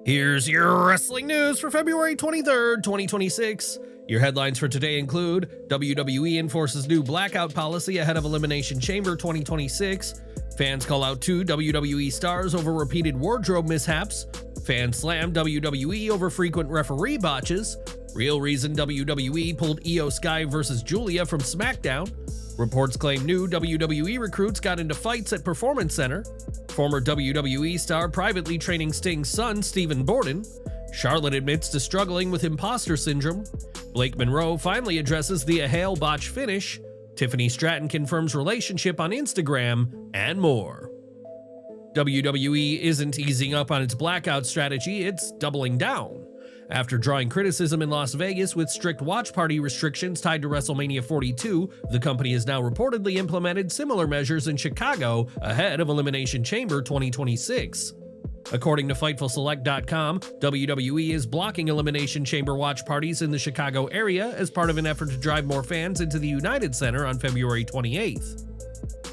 Here's your wrestling news for February 23rd, 2026. Your headlines for today include WWE enforces new blackout policy ahead of Elimination Chamber 2026. Fans call out 2 WWE stars over repeated wardrobe mishaps. Fans slam WWE over frequent referee botches. Real reason WWE pulled Io Sky vs. Giulia from SmackDown. Reports claim new WWE recruits got into fights at Performance Center. Former WWE star privately training Sting's son, Stephen Borden. Charlotte admits to struggling with impostor syndrome. Blake Monroe finally addresses the Hail Botch finish. Tiffany Stratton confirms relationship on Instagram, and more. WWE isn't easing up on its blackout strategy, it's doubling down. After drawing criticism in Las Vegas with strict watch party restrictions tied to WrestleMania 42, the company has now reportedly implemented similar measures in Chicago ahead of Elimination Chamber 2026. According to FightfulSelect.com, WWE is blocking Elimination Chamber watch parties in the Chicago area as part of an effort to drive more fans into the United Center on February 28th.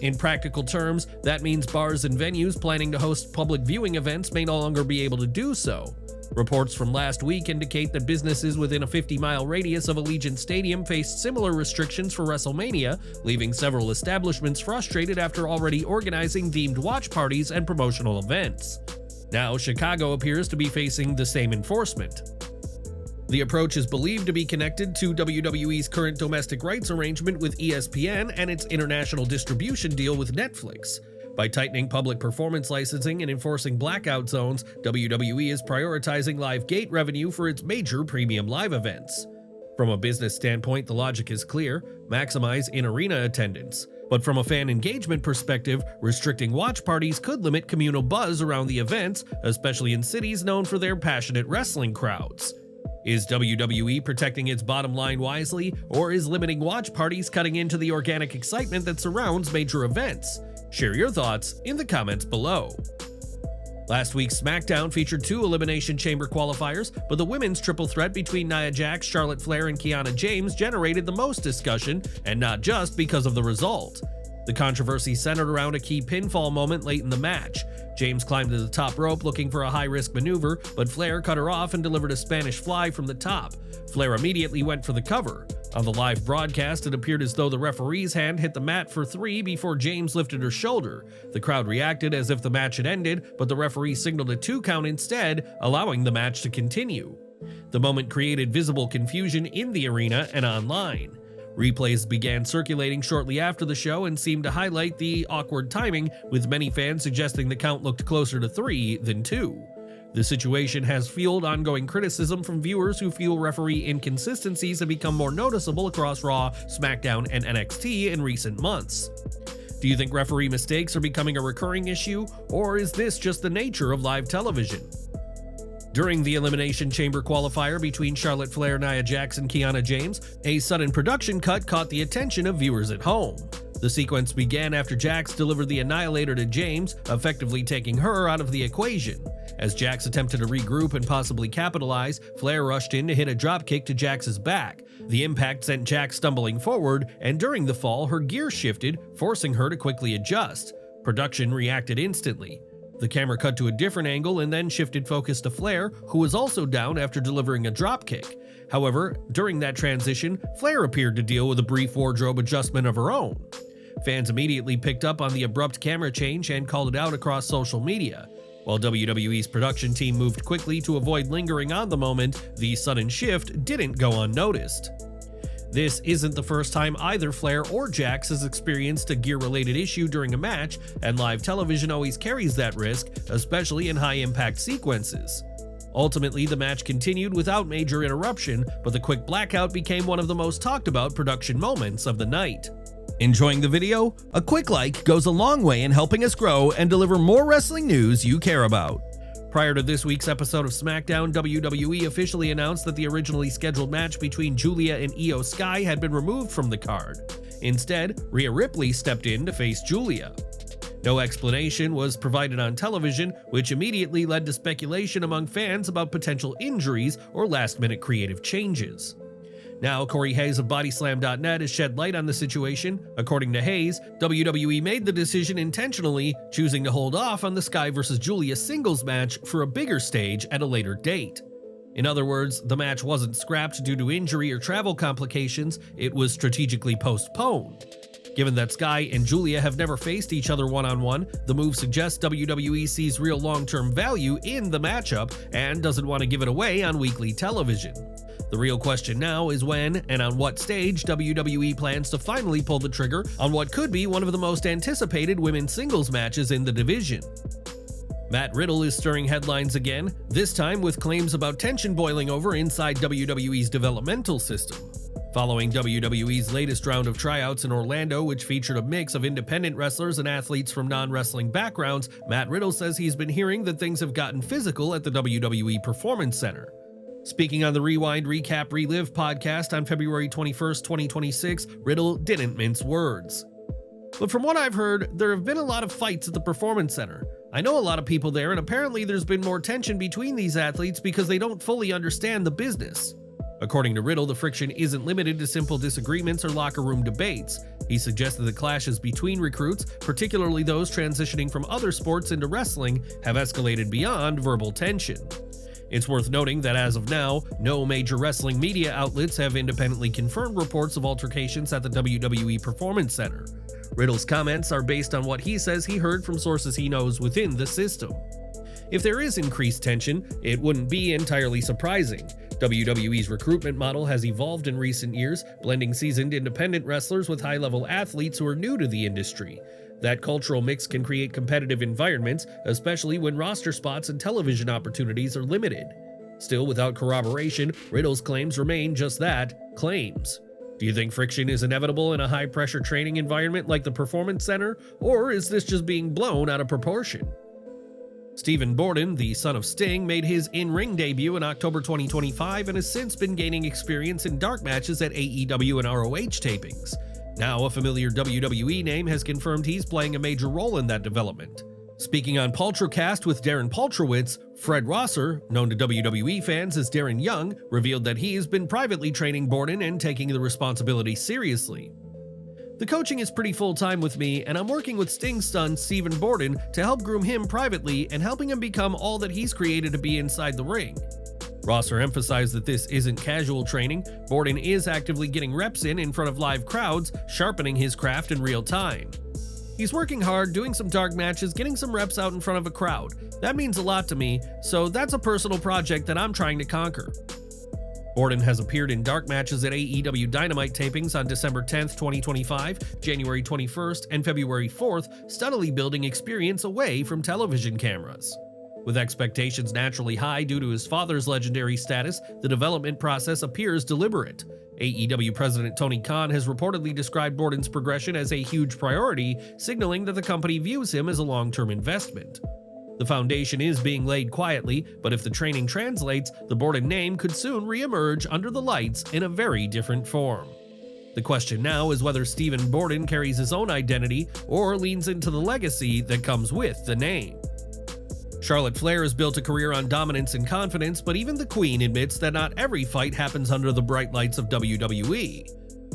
In practical terms, that means bars and venues planning to host public viewing events may no longer be able to do so. Reports from last week indicate that businesses within a 50-mile radius of Allegiant Stadium faced similar restrictions for WrestleMania, leaving several establishments frustrated after already organizing deemed watch parties and promotional events. Now, Chicago appears to be facing the same enforcement. The approach is believed to be connected to WWE's current domestic rights arrangement with ESPN and its international distribution deal with Netflix. By tightening public performance licensing and enforcing blackout zones, WWE is prioritizing live gate revenue for its major premium live events. From a business standpoint, the logic is clear: maximize in-arena attendance. But from a fan engagement perspective, restricting watch parties could limit communal buzz around the events, especially in cities known for their passionate wrestling crowds. Is WWE protecting its bottom line wisely, or is limiting watch parties cutting into the organic excitement that surrounds major events? Share your thoughts in the comments below. Last week's SmackDown featured 2 Elimination Chamber qualifiers, but the women's triple threat between Nia Jax, Charlotte Flair, and Kiana James generated the most discussion, and not just because of the result. The controversy centered around a key pinfall moment late in the match. James climbed to the top rope looking for a high-risk maneuver, but Flair cut her off and delivered a Spanish fly from the top. Flair immediately went for the cover. On the live broadcast, it appeared as though the referee's hand hit the mat for 3 before James lifted her shoulder. The crowd reacted as if the match had ended, but the referee signaled a 2 count instead, allowing the match to continue. The moment created visible confusion in the arena and online. Replays began circulating shortly after the show and seemed to highlight the awkward timing, with many fans suggesting the count looked closer to 3 than 2. The situation has fueled ongoing criticism from viewers who feel referee inconsistencies have become more noticeable across Raw, SmackDown, and NXT in recent months. Do you think referee mistakes are becoming a recurring issue, or is this just the nature of live television? During the Elimination Chamber qualifier between Charlotte Flair, Nia Jax, and Kiana James, a sudden production cut caught the attention of viewers at home. The sequence began after Jax delivered the Annihilator to James, effectively taking her out of the equation. As Jax attempted to regroup and possibly capitalize, Flair rushed in to hit a dropkick to Jax's back. The impact sent Jax stumbling forward, and during the fall, her gear shifted, forcing her to quickly adjust. Production reacted instantly. The camera cut to a different angle and then shifted focus to Flair, who was also down after delivering a dropkick. However, during that transition, Flair appeared to deal with a brief wardrobe adjustment of her own. Fans immediately picked up on the abrupt camera change and called it out across social media. While WWE's production team moved quickly to avoid lingering on the moment, the sudden shift didn't go unnoticed. This isn't the first time either Flair or Jax has experienced a gear-related issue during a match, and live television always carries that risk, especially in high-impact sequences. Ultimately, the match continued without major interruption, but the quick blackout became one of the most talked-about production moments of the night. Enjoying the video? A quick like goes a long way in helping us grow and deliver more wrestling news you care about. Prior to this week's episode of SmackDown, WWE officially announced that the originally scheduled match between Giulia and Io Sky had been removed from the card. Instead, Rhea Ripley stepped in to face Giulia. No explanation was provided on television, which immediately led to speculation among fans about potential injuries or last-minute creative changes. Now, Corey Hayes of Bodyslam.net has shed light on the situation. According to Hayes, WWE made the decision intentionally, choosing to hold off on the Sky vs. Giulia singles match for a bigger stage at a later date. In other words, the match wasn't scrapped due to injury or travel complications, it was strategically postponed. Given that Sky and Giulia have never faced each other one-on-one, the move suggests WWE sees real long-term value in the matchup and doesn't want to give it away on weekly television. The real question now is when and on what stage WWE plans to finally pull the trigger on what could be one of the most anticipated women's singles matches in the division. Matt Riddle is stirring headlines again, this time with claims about tension boiling over inside WWE's developmental system. Following WWE's latest round of tryouts in Orlando, which featured a mix of independent wrestlers and athletes from non-wrestling backgrounds, Matt Riddle says he's been hearing that things have gotten physical at the WWE Performance Center. Speaking on the Rewind, Recap, Relive podcast on February 21st, 2026, Riddle didn't mince words. But from what I've heard, there have been a lot of fights at the Performance Center. I know a lot of people there, and apparently there's been more tension between these athletes because they don't fully understand the business. According to Riddle, the friction isn't limited to simple disagreements or locker room debates. He suggested the clashes between recruits, particularly those transitioning from other sports into wrestling, have escalated beyond verbal tension. It's worth noting that as of now, no major wrestling media outlets have independently confirmed reports of altercations at the WWE Performance Center. Riddle's comments are based on what he says he heard from sources he knows within the system. If there is increased tension, it wouldn't be entirely surprising. WWE's recruitment model has evolved in recent years, blending seasoned independent wrestlers with high-level athletes who are new to the industry. That cultural mix can create competitive environments, especially when roster spots and television opportunities are limited. Still, without corroboration, Riddle's claims remain just that, claims. Do you think friction is inevitable in a high-pressure training environment like the Performance Center, or is this just being blown out of proportion? Stephen Borden, the son of Sting, made his in-ring debut in October 2025 and has since been gaining experience in dark matches at AEW and ROH tapings. Now, a familiar WWE name has confirmed he's playing a major role in that development. Speaking on Paltrocast with Darren Paltrowitz, Fred Rosser, known to WWE fans as Darren Young, revealed that he has been privately training Borden and taking the responsibility seriously. The coaching is pretty full-time with me, and I'm working with Sting's son, Stephen Borden, to help groom him privately and helping him become all that he's created to be inside the ring. Rosser emphasized that this isn't casual training. Borden is actively getting reps in front of live crowds, sharpening his craft in real time. He's working hard, doing some dark matches, getting some reps out in front of a crowd. That means a lot to me, so that's a personal project that I'm trying to conquer. Borden has appeared in dark matches at AEW Dynamite tapings on December 10th, 2025, January 21st, and February 4th, steadily building experience away from television cameras. With expectations naturally high due to his father's legendary status, the development process appears deliberate. AEW President Tony Khan has reportedly described Borden's progression as a huge priority, signaling that the company views him as a long-term investment. The foundation is being laid quietly, but if the training translates, the Borden name could soon re-emerge under the lights in a very different form. The question now is whether Stephen Borden carries his own identity or leans into the legacy that comes with the name. Charlotte Flair has built a career on dominance and confidence, but even the Queen admits that not every fight happens under the bright lights of WWE.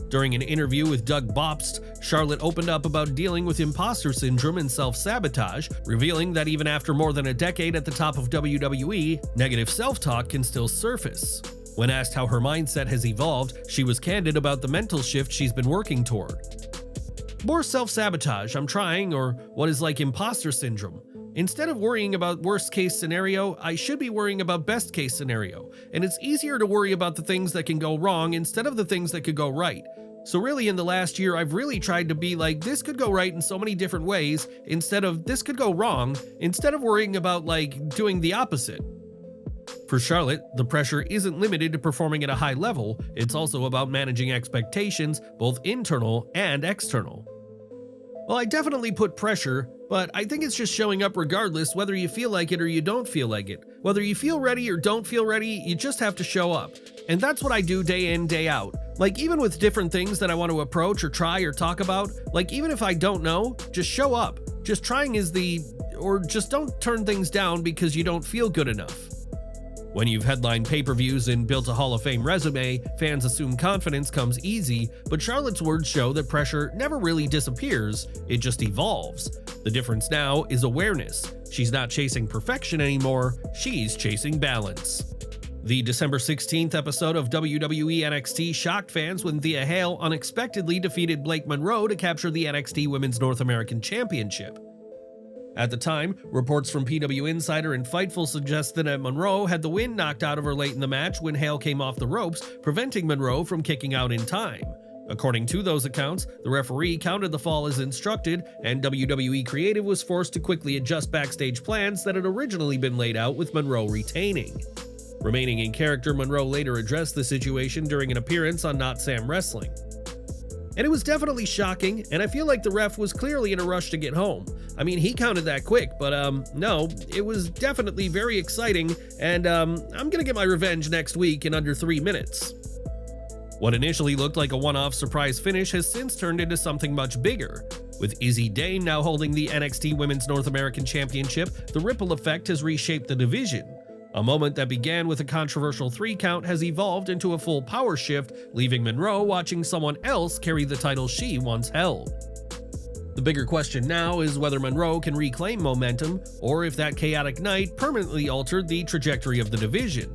During an interview with Doug Bopst, Charlotte opened up about dealing with impostor syndrome and self-sabotage, revealing that even after more than a decade at the top of WWE, negative self-talk can still surface. When asked how her mindset has evolved, she was candid about the mental shift she's been working toward. More self-sabotage, I'm trying, or what is like impostor syndrome. Instead of worrying about worst case scenario, I should be worrying about best case scenario, and it's easier to worry about the things that can go wrong instead of the things that could go right. So really in the last year, I've really tried to be like, this could go right in so many different ways, instead of this could go wrong, instead of worrying about like doing the opposite. For Charlotte, the pressure isn't limited to performing at a high level, it's also about managing expectations, both internal and external. Well, I definitely put pressure, but I think it's just showing up regardless whether you feel like it or you don't feel like it. Whether you feel ready or don't feel ready, you just have to show up. And that's what I do day in, day out. Like even with different things that I want to approach or try or talk about, like even if I don't know, just show up. Just trying is or just don't turn things down because you don't feel good enough. When you've headlined pay-per-views and built a Hall of Fame resume, fans assume confidence comes easy, but Charlotte's words show that pressure never really disappears, it just evolves. The difference now is awareness. She's not chasing perfection anymore, she's chasing balance. The December 16th episode of WWE NXT shocked fans when Thea Hale unexpectedly defeated Blake Monroe to capture the NXT Women's North American Championship. At the time, reports from PW Insider and Fightful suggested that Monroe had the wind knocked out of her late in the match when Hale came off the ropes, preventing Monroe from kicking out in time. According to those accounts, the referee counted the fall as instructed, and WWE Creative was forced to quickly adjust backstage plans that had originally been laid out with Monroe retaining. Remaining in character, Monroe later addressed the situation during an appearance on Not Sam Wrestling. And it was definitely shocking, and I feel like the ref was clearly in a rush to get home. I mean, he counted that quick, but no, it was definitely very exciting, and I'm gonna get my revenge next week in under 3 minutes. What initially looked like a one-off surprise finish has since turned into something much bigger. With Izzy Dane now holding the NXT Women's North American Championship, the ripple effect has reshaped the division. A moment that began with a controversial 3 count has evolved into a full power shift, leaving Monroe watching someone else carry the title she once held. The bigger question now is whether Monroe can reclaim momentum, or if that chaotic night permanently altered the trajectory of the division.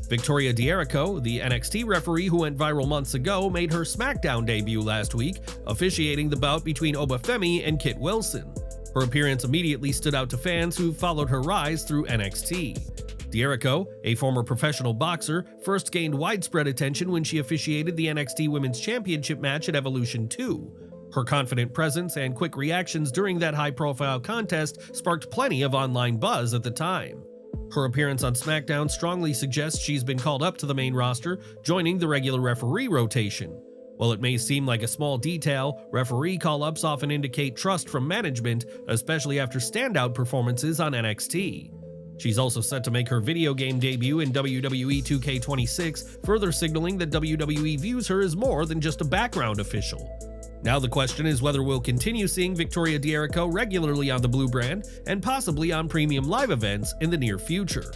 Victoria D'Erico, the NXT referee who went viral months ago, made her SmackDown debut last week, officiating the bout between Obafemi and Kit Wilson. Her appearance immediately stood out to fans who followed her rise through NXT. D'Erico, a former professional boxer, first gained widespread attention when she officiated the NXT Women's Championship match at Evolution 2. Her confident presence and quick reactions during that high-profile contest sparked plenty of online buzz at the time. Her appearance on SmackDown strongly suggests she's been called up to the main roster, joining the regular referee rotation. While it may seem like a small detail, referee call-ups often indicate trust from management, especially after standout performances on NXT. She's also set to make her video game debut in WWE 2K26, further signaling that WWE views her as more than just a background official. Now the question is whether we'll continue seeing Victoria D'Erico regularly on the Blue brand, and possibly on premium live events in the near future.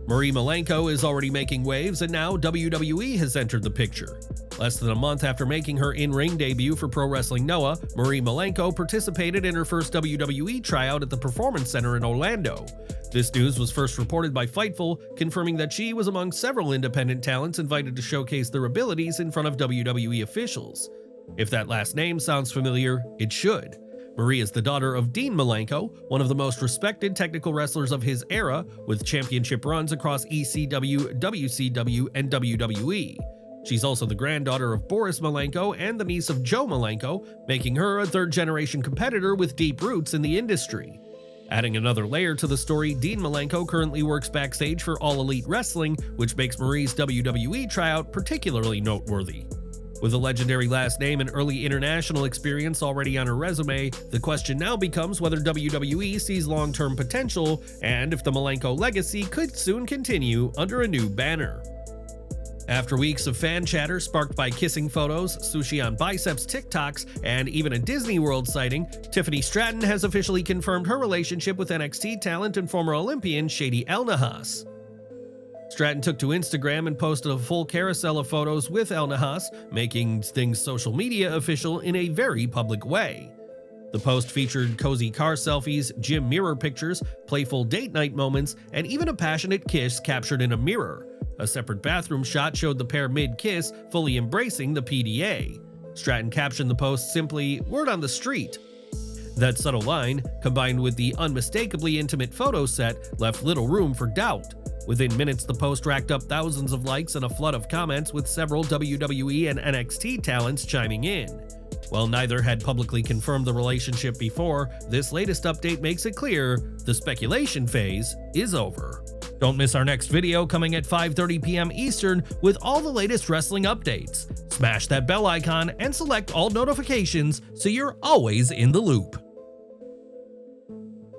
Marie Malenko is already making waves, and now WWE has entered the picture. Less than a month after making her in-ring debut for Pro Wrestling Noah, Marie Malenko participated in her first WWE tryout at the Performance Center in Orlando. This news was first reported by Fightful, confirming that she was among several independent talents invited to showcase their abilities in front of WWE officials. If that last name sounds familiar, it should. Marie is the daughter of Dean Malenko, one of the most respected technical wrestlers of his era, with championship runs across ECW, WCW, and WWE. She's also the granddaughter of Boris Malenko and the niece of Joe Malenko, making her a third-generation competitor with deep roots in the industry. Adding another layer to the story, Dean Malenko currently works backstage for All Elite Wrestling, which makes Marie's WWE tryout particularly noteworthy. With a legendary last name and early international experience already on her resume, the question now becomes whether WWE sees long-term potential, and if the Malenko legacy could soon continue under a new banner. After weeks of fan chatter sparked by kissing photos, sushi on biceps TikToks, and even a Disney World sighting, Tiffany Stratton has officially confirmed her relationship with NXT talent and former Olympian Shady El Nahas. Stratton took to Instagram and posted a full carousel of photos with El Nahas, making things social media official in a very public way. The post featured cozy car selfies, gym mirror pictures, playful date night moments, and even a passionate kiss captured in a mirror. A separate bathroom shot showed the pair mid-kiss, fully embracing the PDA. Stratton captioned the post simply, "Word on the street." That subtle line, combined with the unmistakably intimate photo set, left little room for doubt. Within minutes, the post racked up thousands of likes and a flood of comments, with several WWE and NXT talents chiming in. While neither had publicly confirmed the relationship before, this latest update makes it clear the speculation phase is over. Don't miss our next video coming at 5:30 p.m. Eastern with all the latest wrestling updates. Smash that bell icon and select all notifications so you're always in the loop.